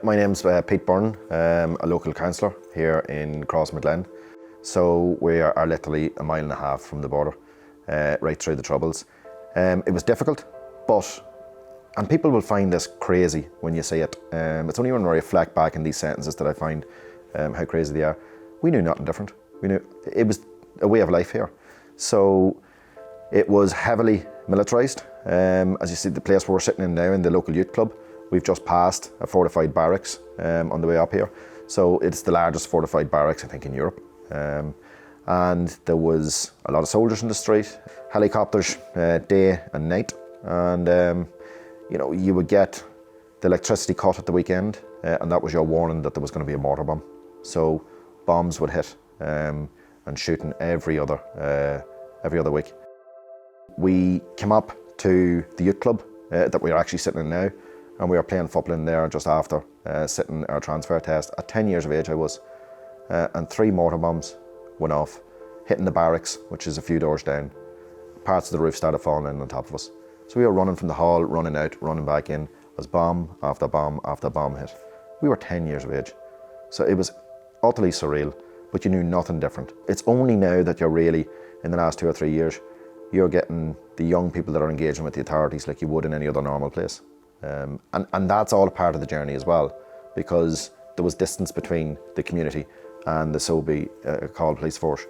My name's Pete Byrne, a local councillor here in Crossmaglen. So we are literally a mile and a half from the border, right through the Troubles. It was difficult, and people will find this crazy when you say it. It's only when I reflect back in these sentences that I find how crazy they are. We knew nothing different. We knew it was a way of life here. So it was heavily militarised. As you see, the place we're sitting in now in the local youth club, we've just passed a fortified barracks on the way up here. So it's the largest fortified barracks, I think, in Europe. And there was a lot of soldiers in the street, helicopters day and night. And you would get the electricity cut at the weekend, and that was your warning that there was going to be a mortar bomb. So bombs would hit and shooting every other week. We came up to the youth club that we are actually sitting in now, and we were playing football in there just after sitting our transfer test. At 10 years of age I was, and 3 mortar bombs went off, hitting the barracks, which is a few doors down. Parts of the roof started falling in on top of us. So we were running from the hall, running out, running back in, as bomb after bomb after bomb hit. We were 10 years of age. So it was utterly surreal, but you knew nothing different. It's only now that you're really, in the last 2 or 3 years, you're getting the young people that are engaging with the authorities like you would in any other normal place. And that's all a part of the journey as well, because there was distance between the community and the so-called police force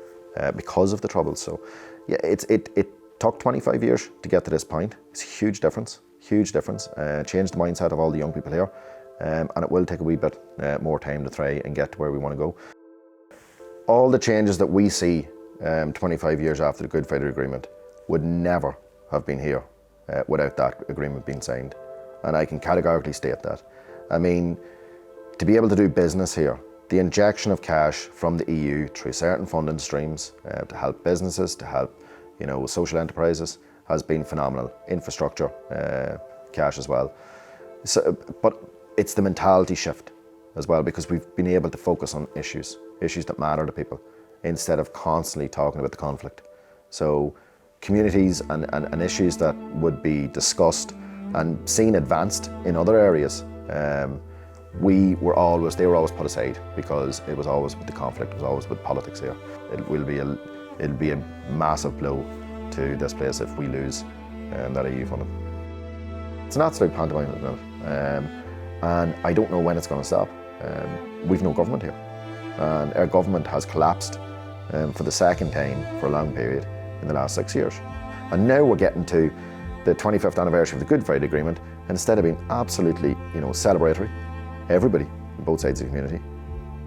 because of the Troubles. So yeah, it took 25 years to get to this point. It's a huge difference, changed the mindset of all the young people here, and it will take a wee bit more time to try and get to where we want to go. All the changes that we see 25 years after the Good Friday Agreement would never have been here without that agreement being signed. And I can categorically state that. I mean, to be able to do business here, the injection of cash from the EU through certain funding streams to help businesses, to help social enterprises has been phenomenal. Infrastructure, cash as well. So, but it's the mentality shift as well, because we've been able to focus on issues that matter to people, instead of constantly talking about the conflict. So communities and issues that would be discussed and seen advanced in other areas, they were always put aside, because it was always with the conflict, it was always with politics here. It'll be a massive blow to this place if we lose that EU funding. It's an absolute pantomime at the minute, and I don't know when it's going to stop. We've no government here, and our government has collapsed for the second time for a long period in the last 6 years. And now we're getting to the 25th anniversary of the Good Friday Agreement, and instead of being absolutely celebratory, everybody on both sides of the community,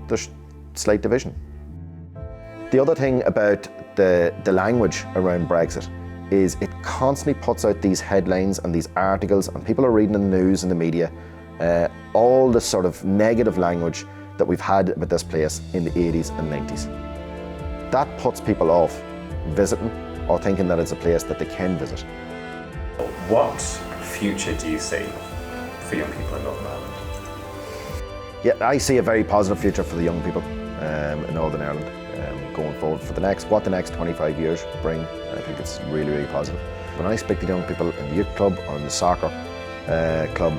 there's slight division. The other thing about the language around Brexit is it constantly puts out these headlines and these articles, and people are reading in the news and the media all the sort of negative language that we've had about this place in the 80s and 90s. That puts people off visiting or thinking that it's a place that they can visit. What future do you see for young people in Northern Ireland? Yeah, I see a very positive future for the young people in Northern Ireland going forward. For the next 25 years bring, I think it's really, really positive. When I speak to young people in the youth club or in the soccer club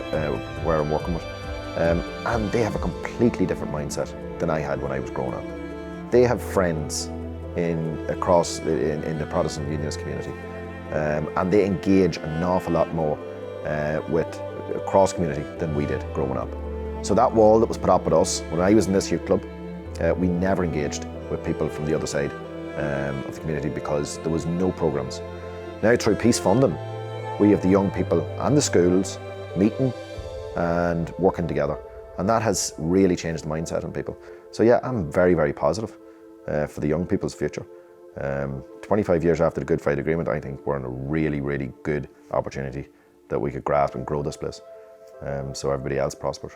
where I'm working with, and they have a completely different mindset than I had when I was growing up. They have friends in the Protestant Unionist community, and they engage an awful lot more with cross community than we did growing up. So that wall that was put up with us when I was in this youth club, we never engaged with people from the other side of the community, because there was no programs. Now through peace funding, we have the young people and the schools meeting and working together, and that has really changed the mindset in people. So yeah, I'm very, very positive for the young people's future. 25 years after the Good Friday Agreement, I think we're in a really, really good opportunity that we could grasp and grow this place, so everybody else prospers.